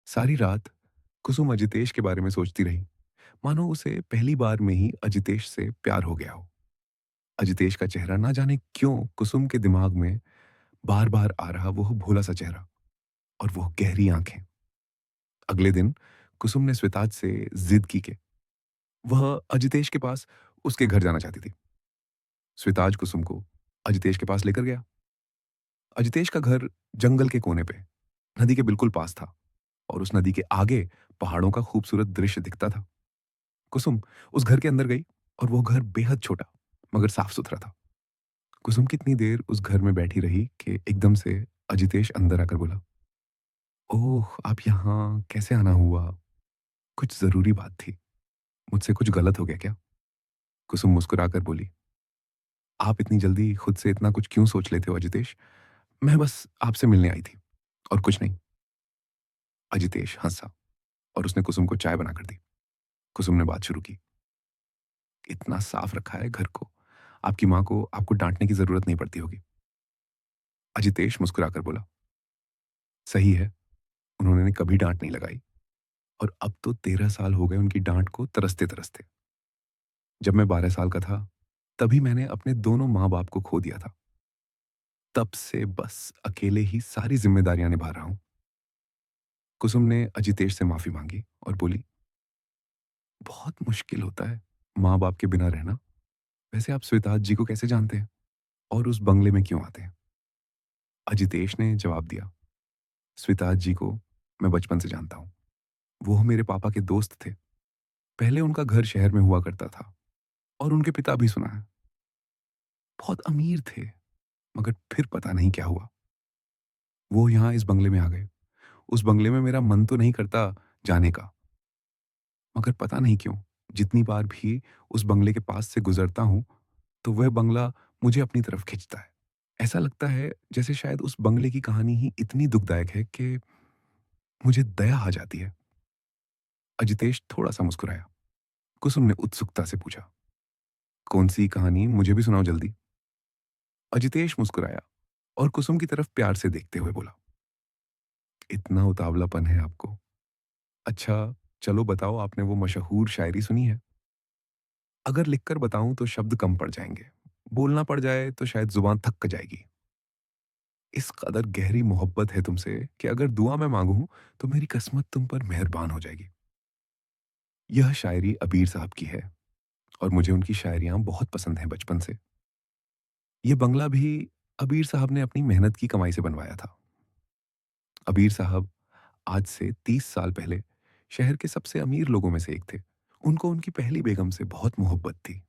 सारी रात कुसुम अजितेश के बारे में सोचती रही, मानो उसे पहली बार में ही अजितेश से प्यार हो गया हो। अजितेश का चेहरा ना जाने क्यों कुसुम के दिमाग में बार बार आ रहा, वो भोला सा चेहरा और वो गहरी आंखें। अगले दिन कुसुम ने स्वेताज से जिद की कि वह अजितेश के पास उसके घर जाना चाहती थी। स्वेताज कुसुम को अजितेश के पास लेकर गया। अजितेश का घर जंगल के कोने पे नदी के बिल्कुल पास था और उस नदी के आगे पहाड़ों का खूबसूरत दृश्य दिखता था। कुसुम उस घर के अंदर गई और वो घर बेहद छोटा मगर साफ सुथरा था। कुसुम कितनी देर उस घर में बैठी रही कि एकदम से अजितेश अंदर आकर बोला, ओह आप यहाँ कैसे आना हुआ? कुछ जरूरी बात थी। मुझसे कुछ गलत हो गया क्या? कुसुम मुस्कुराकर बोली, आप इतनी जल्दी खुद से इतना कुछ क्यों सोच लेते हो अजितेश? मैं बस आपसे मिलने आई थी और कुछ नहीं। अजितेश हंसा और उसने कुसुम को चाय बनाकर दी। कुसुम ने बात शुरू की, इतना साफ रखा है घर को, आपकी माँ को आपको डांटने की जरूरत नहीं पड़ती होगी। अजितेश मुस्कुराकर बोला, सही है, उन्होंने कभी डांट नहीं लगाई और अब तो 13 साल हो गए उनकी डांट को तरसते तरसते। जब मैं 12 साल का था तभी मैंने अपने दोनों माँ बाप को खो दिया था। तब से बस अकेले ही सारी जिम्मेदारियां निभा रहा हूं। कुसुम ने अजितेश से माफी मांगी और बोली, बहुत मुश्किल होता है माँ बाप के बिना रहना। वैसे आप स्वेताज जी को कैसे जानते हैं और उस बंगले में क्यों आते हैं? अजितेश ने जवाब दिया, स्वेताज जी को मैं बचपन से जानता हूँ। वो मेरे पापा के दोस्त थे। पहले उनका घर शहर में हुआ करता था और उनके पिता भी सुना है बहुत अमीर थे, मगर फिर पता नहीं क्या हुआ, वो यहाँ इस बंगले में आ गए। उस बंगले में मेरा मन तो नहीं करता जाने का, मगर पता नहीं क्यों जितनी बार भी उस बंगले के पास से गुजरता हूँ तो वह बंगला मुझे अपनी तरफ खींचता है। ऐसा लगता है जैसे शायद उस बंगले की कहानी ही इतनी दुखदायक है कि मुझे दया आ जाती है। अजितेश थोड़ा सा मुस्कुराया। कुसुम ने उत्सुकता से पूछा, कौन सी कहानी, मुझे भी सुनाओ जल्दी। अजितेश मुस्कुराया और कुसुम की तरफ प्यार से देखते हुए बोला, इतना उतावलापन है आपको। अच्छा, चलो बताओ, आपने वो मशहूर शायरी सुनी है? अगर लिखकर बताऊं तो शब्द कम पड़ जाएंगे, बोलना पड़ जाए तो शायद जुबान थक जाएगी। इस कदर गहरी मोहब्बत है तुमसे कि अगर दुआ मैं मांगूं तो मेरी किस्मत तुम पर मेहरबान हो जाएगी। यह शायरी अबीर साहब की है और मुझे उनकी शायरियां बहुत पसंद हैं बचपन से। ये बंगला भी अबीर साहब ने अपनी मेहनत की कमाई से बनवाया था। अबीर साहब आज से 30 साल पहले शहर के सबसे अमीर लोगों में से एक थे। उनको उनकी पहली बेगम से बहुत मोहब्बत थी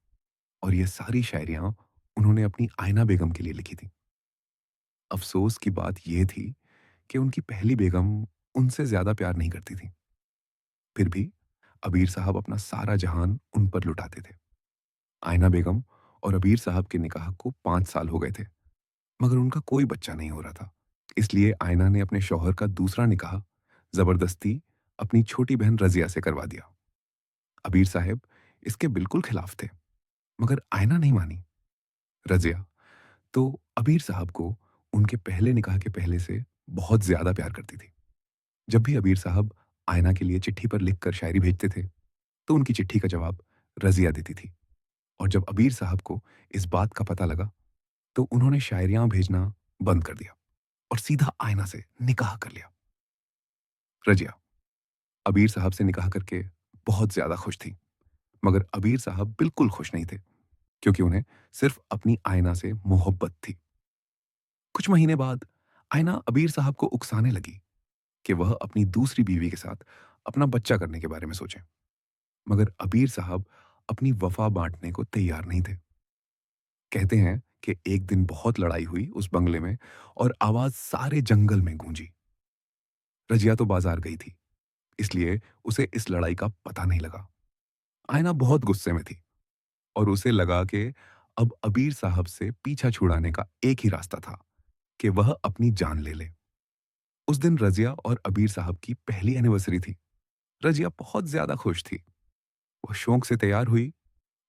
और ये सारी शायरियां उन्होंने अपनी आयना बेगम के लिए लिखी थी। अफसोस की बात यह थी कि उनकी पहली बेगम उनसे ज्यादा प्यार नहीं करती थी। फिर भी अबीर साहब अपना सारा जहान उन पर लुटाते थे। आयना बेगम और अबीर साहब के निकाह को 5 साल हो गए थे, मगर उनका कोई बच्चा नहीं हो रहा था। इसलिए आयना ने अपने शौहर का दूसरा निकाह जबरदस्ती अपनी छोटी बहन रजिया से करवा दिया। अबीर साहब इसके बिल्कुल खिलाफ थे, मगर आयना नहीं मानी। रजिया तो अबीर साहब को उनके पहले निकाह के पहले से बहुत ज्यादा प्यार करती थी। जब भी अबीर साहब आयना के लिए चिट्ठी पर लिखकर शायरी भेजते थे तो उनकी चिट्ठी का जवाब रजिया देती थी। और जब अबीर साहब को इस बात का पता लगा तो उन्होंने शायरियां भेजना बंद कर दिया और सीधा आयना से निकाह कर लिया। रजिया अबीर साहब से निकाह करके बहुत ज्यादा खुश थी, मगर अबीर साहब बिल्कुल खुश नहीं थे क्योंकि उन्हें सिर्फ अपनी आयना से मोहब्बत थी। कुछ महीने बाद आयना अबीर साहब को उकसाने लगी कि वह अपनी दूसरी बीवी के साथ अपना बच्चा करने के बारे में सोचें, मगर अबीर साहब अपनी वफा बांटने को तैयार नहीं थे। कहते हैं कि एक दिन बहुत लड़ाई हुई उस बंगले में और आवाज सारे जंगल में गूंजी। रजिया तो बाजार गई थी, इसलिए उसे इस लड़ाई का पता नहीं लगा। आयना बहुत गुस्से में थी और उसे लगा कि अब अबीर साहब से पीछा छुड़ाने का एक ही रास्ता था कि वह अपनी जान ले ले। उस दिन रजिया और अबीर साहब की पहली एनिवर्सरी थी। रजिया बहुत ज्यादा खुश थी। वह शौक से तैयार हुई,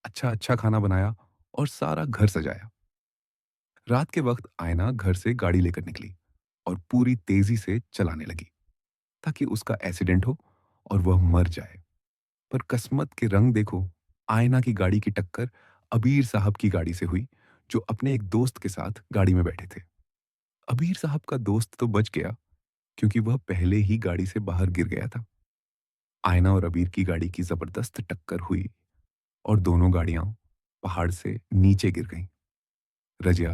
अच्छा अच्छा खाना बनाया और सारा घर सजाया। रात के वक्त आयना घर से गाड़ी लेकर निकली और पूरी तेजी से चलाने लगी। ताकि उसका एक्सीडेंट हो और वह मर जाए। पर किस्मत के रंग देखो, आयना की गाड़ी की टक्कर अबीर साहब की गाड़ी से हुई, जो अपने एक दोस्त के साथ गाड़ी में बैठे थे। अबीर साहब का दोस्त तो बच गया, क्योंकि वह पहले ही गाड़ी से बाहर गिर गया था। आयना और अबीर की गाड़ी की जबरदस्त टक्कर हुई और दोनों गाड़ियां पहाड़ से नीचे गिर गईं। रजिया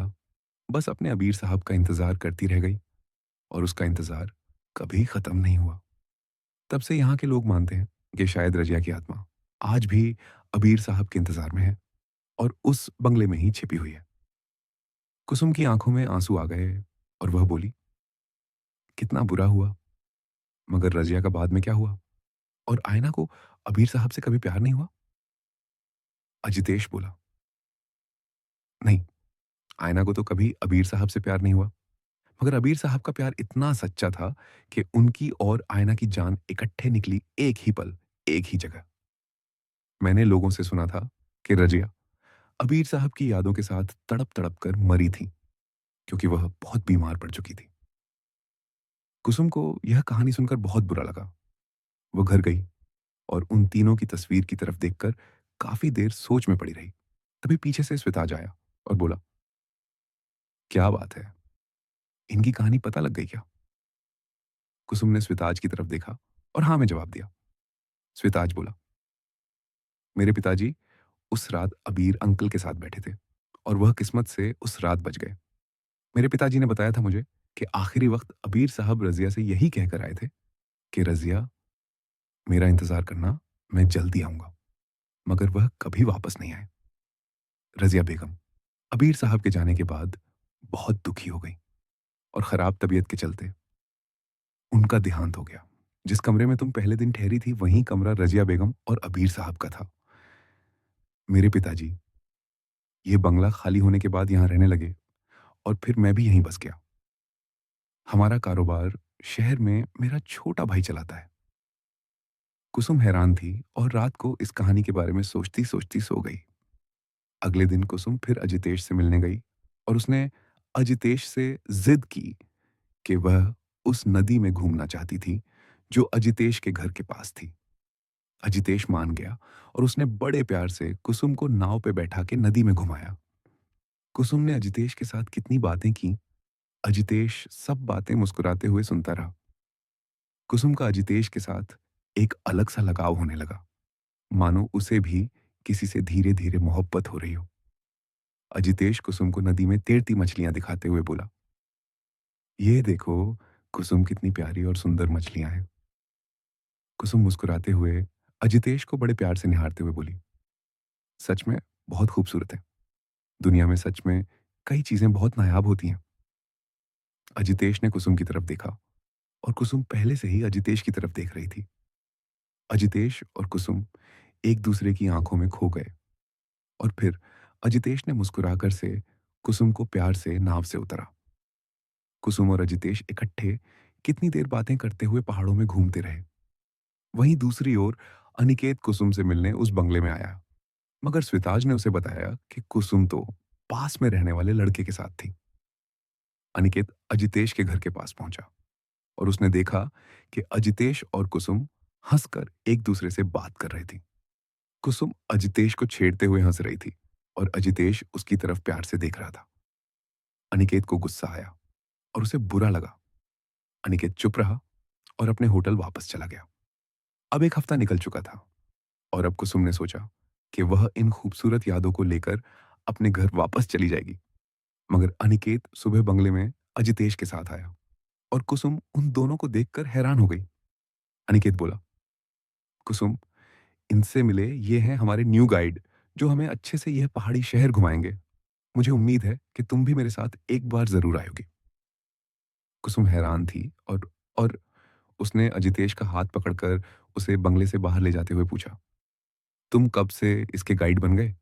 बस अपने अबीर साहब का इंतजार करती रह गई और उसका इंतजार कभी खत्म नहीं हुआ। तब से यहाँ के लोग मानते हैं कि शायद रजिया की आत्मा आज भी अबीर साहब के इंतजार में है और उस बंगले में ही छिपी हुई है। कुसुम की आंखों में आंसू आ गए और वह बोली, कितना बुरा हुआ, मगर रजिया का बाद में क्या हुआ? और आयना को अबीर साहब से कभी प्यार नहीं हुआ? अजितेश बोला, नहीं, आयना को तो कभी अबीर साहब से प्यार नहीं हुआ, मगर अबीर साहब का प्यार इतना सच्चा था कि उनकी और आयना की जान इकट्ठे निकली एक ही पल, एक ही जगह। मैंने लोगों से सुना था कि रजिया अबीर साहब की यादों के साथ तड़प तड़प कर मरी थी, क्योंकि वह बहुत बीमार पड़ चुकी थी। कुसुम को यह कहानी सुनकर बहुत बुरा लगा। वो घर गई और उन तीनों की तस्वीर की तरफ देखकर काफी देर सोच में पड़ी रही। तभी पीछे से स्विताज आया और बोला, क्या बात है, इनकी कहानी पता लग गई क्या? कुसुम ने स्विताज की तरफ देखा और हाँ में जवाब दिया। स्विताज बोला, मेरे पिताजी उस रात अबीर अंकल के साथ बैठे थे और वह किस्मत से उस रात बच गए। मेरे पिताजी ने बताया था मुझे कि आखिरी वक्त अबीर साहब रजिया से यही कहकर आए थे कि रजिया, मेरा इंतजार करना, मैं जल्दी आऊंगा। मगर वह कभी वापस नहीं आए। रजिया बेगम अबीर साहब के जाने के बाद बहुत दुखी हो गई और खराब तबीयत के चलते उनका देहांत हो गया। जिस कमरे में तुम पहले दिन ठहरी थी, वही कमरा रजिया बेगम और अबीर साहब का था। मेरे पिताजी ये बंगला खाली होने के बाद यहाँ रहने लगे और फिर मैं भी यहीं बस गया। हमारा कारोबार शहर में मेरा छोटा भाई चलाता है। कुसुम हैरान थी और रात को इस कहानी के बारे में सोचती सोचती सो गई। अगले दिन कुसुम फिर अजितेश से मिलने गई और उसने अजितेश से जिद की कि वह उस नदी में घूमना चाहती थी जो अजितेश के घर के पास थी। अजितेश मान गया और उसने बड़े प्यार से कुसुम को नाव पे बैठा के नदी में घुमाया। कुसुम ने अजितेश के साथ कितनी बातें की, अजितेश सब बातें मुस्कुराते हुए सुनता रहा। कुसुम का अजितेश के साथ एक अलग सा लगाव होने लगा, मानो उसे भी किसी से धीरे धीरे मोहब्बत हो रही हो। अजितेश कुसुम को नदी में तैरती मछलियां दिखाते हुए बोला, ये देखो कुसुम, कितनी प्यारी और सुंदर मछलियां हैं। कुसुम मुस्कुराते हुए अजितेश को बड़े प्यार से निहारते हुए बोली, सच में बहुत खूबसूरत है। दुनिया में सच में कई चीजें बहुत नायाब होती हैं। अजितेश ने कुसुम की तरफ देखा और कुसुम पहले से ही अजितेश की तरफ देख रही थी। अजितेश और कुसुम एक दूसरे की आंखों में खो गए और फिर अजितेश ने मुस्कुराकर से कुसुम को प्यार से नाव से उतरा। कुसुम और अजितेश इकट्ठे कितनी देर बातें करते हुए पहाड़ों में घूमते रहे। वहीं दूसरी ओर अनिकेत कुसुम से मिलने उस बंगले में आया, मगर स्विताज ने उसे बताया कि कुसुम तो पास में रहने वाले लड़के के साथ थी। अनिकेत अजितेश के घर के पास पहुंचा और उसने देखा कि अजितेश और कुसुम हंसकर एक दूसरे से बात कर रही थी। कुसुम अजितेश को छेड़ते हुए हंस रही थी और अजितेश उसकी तरफ प्यार से देख रहा था। अनिकेत को गुस्सा आया और उसे बुरा लगा। अनिकेत चुप रहा और अपने होटल वापस चला गया। अब एक हफ्ता निकल चुका था और अब कुसुम ने सोचा कि वह इन खूबसूरत यादों को लेकर अपने घर वापस चली जाएगी। मगर अनिकेत सुबह बंगले में अजितेश के साथ आया और कुसुम उन दोनों को देखकर हैरान हो गई। अनिकेत बोला, कुसुम, इनसे मिले, ये हैं हमारे न्यू गाइड जो हमें अच्छे से यह पहाड़ी शहर घुमाएंगे। मुझे उम्मीद है कि तुम भी मेरे साथ एक बार जरूर आयोगी। कुसुम हैरान थी और उसने अजितेश का हाथ पकड़कर उसे बंगले से बाहर ले जाते हुए पूछा, तुम कब से इसके गाइड बन गए?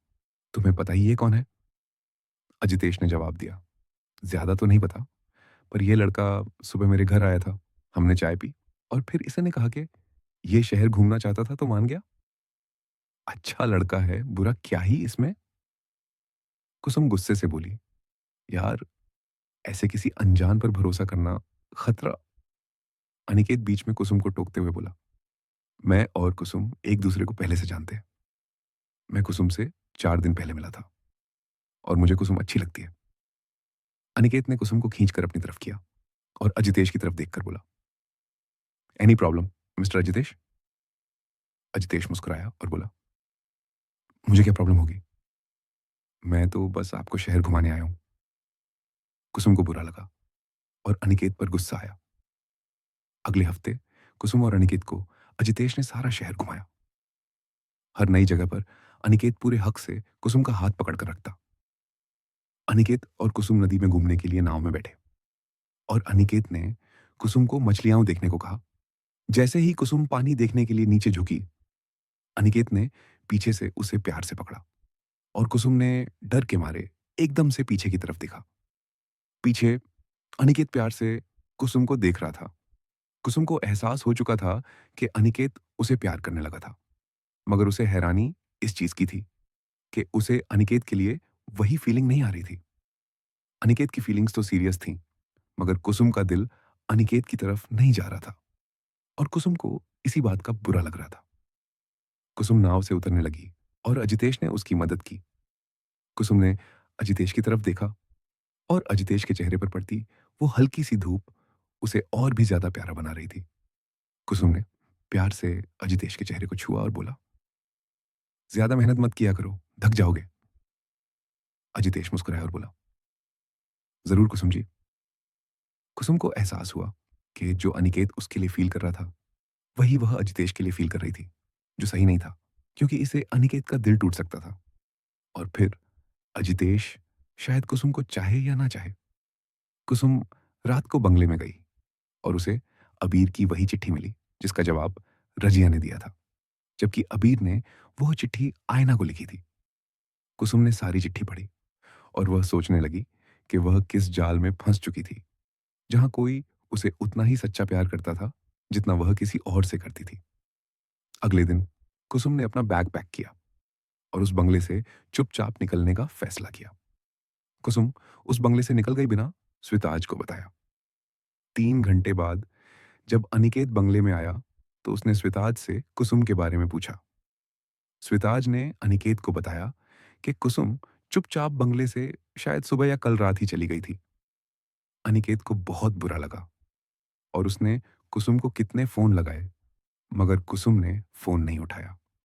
तुम्हें पता ही ये कौन है? अजितेश ने जवाब दिया, ज्यादा तो नहीं पता, पर यह लड़का सुबह मेरे घर आया था। हमने चाय पी और फिर इसने कहा कि ये शहर घूमना चाहता था तो मान गया। अच्छा लड़का है, बुरा क्या ही इसमें? कुसुम गुस्से से बोली, यार, ऐसे किसी अनजान पर भरोसा करना खतरा। अनिकेत बीच में कुसुम को टोकते हुए बोला, मैं और कुसुम एक दूसरे को पहले से जानते हैं। मैं कुसुम से 4 दिन पहले मिला था और मुझे कुसुम अच्छी लगती है। अनिकेत ने कुसुम को खींचकर अपनी तरफ किया और अजितेश की तरफ देखकर बोला, any problem mister Ajitesh? Ajitesh मुस्कुराया और बोला, मुझे क्या प्रॉब्लम होगी? मैं तो बस आपको शहर घुमाने आया हूँ। कुसुम को बुरा लगा और अनिकेत पर गुस्सा आया। अगले हफ्ते कुसुम और अनिकेत को अजितेश ने सारा शहर घुमाया। हर नई जगह पर अनिकेत पूरे हक से कुसुम का हाथ पकड़ कर रखता। अनिकेत और कुसुम नदी में घूमने के लिए नाव में बैठे और अनिकेत ने कुसुम को मछलियां देखने को कहा। जैसे ही कुसुम पानी देखने के लिए नीचे झुकी, अनिकेत ने पीछे से उसे प्यार से पकड़ा और कुसुम ने डर के मारे एकदम से पीछे की तरफ देखा। पीछे अनिकेत प्यार से कुसुम को देख रहा था। कुसुम को एहसास हो चुका था कि अनिकेत उसे प्यार करने लगा था, मगर उसे हैरानी इस चीज की थी कि उसे अनिकेत के लिए वही फीलिंग नहीं आ रही थी। अनिकेत की फीलिंग्स तो सीरियस थीं, मगर कुसुम का दिल अनिकेत की तरफ नहीं जा रहा था और कुसुम को इसी बात का बुरा लग रहा था। कुसुम नाव से उतरने लगी और अजितेश ने उसकी मदद की। कुसुम ने अजितेश की तरफ देखा और अजितेश के चेहरे पर पड़ती वो हल्की सी धूप उसे और भी ज्यादा प्यारा बना रही थी। कुसुम ने प्यार से अजितेश के चेहरे को छुआ और बोला, ज्यादा मेहनत मत किया करो, थक जाओगे। अजितेश मुस्कुराया और बोला, जरूर कुसुम जी। कुसुम को एहसास हुआ कि जो अनिकेत उसके लिए फील कर रहा था, वही वह अजितेश के लिए फील कर रही थी, जो सही नहीं था, क्योंकि इसे अनिकेत का दिल टूट सकता था। और फिर अजितेश शायद कुसुम को चाहे या ना चाहे, कुसुम रात को बंगले में गई और उसे अबीर की वही चिट्ठी मिली जिसका जवाब रजिया ने दिया था, जबकि अबीर ने वह चिट्ठी आयना को लिखी थी। कुसुम ने सारी चिट्ठी पढ़ी और वह सोचने लगी कि वह किस जाल में फंस चुकी थी, जहां कोई उसे उतना ही सच्चा प्यार करता था जितना वह किसी और से करती थी। अगले दिन कुसुम ने अपना बैग पैक किया और उस बंगले से चुपचाप निकलने का फैसला किया। कुसुम उस बंगले से निकल गई बिना स्विताज को बताया। 3 घंटे बाद जब अनिकेत बंगले में आया तो उसने स्विताज से कुसुम के बारे में पूछा। स्विताज ने अनिकेत को बताया कि कुसुम चुपचाप बंगले से शायद सुबह या कल रात ही चली गई थी। अनिकेत को बहुत बुरा लगा और उसने कुसुम को कितने फोन लगाए, मगर कुसुम ने फोन नहीं उठाया।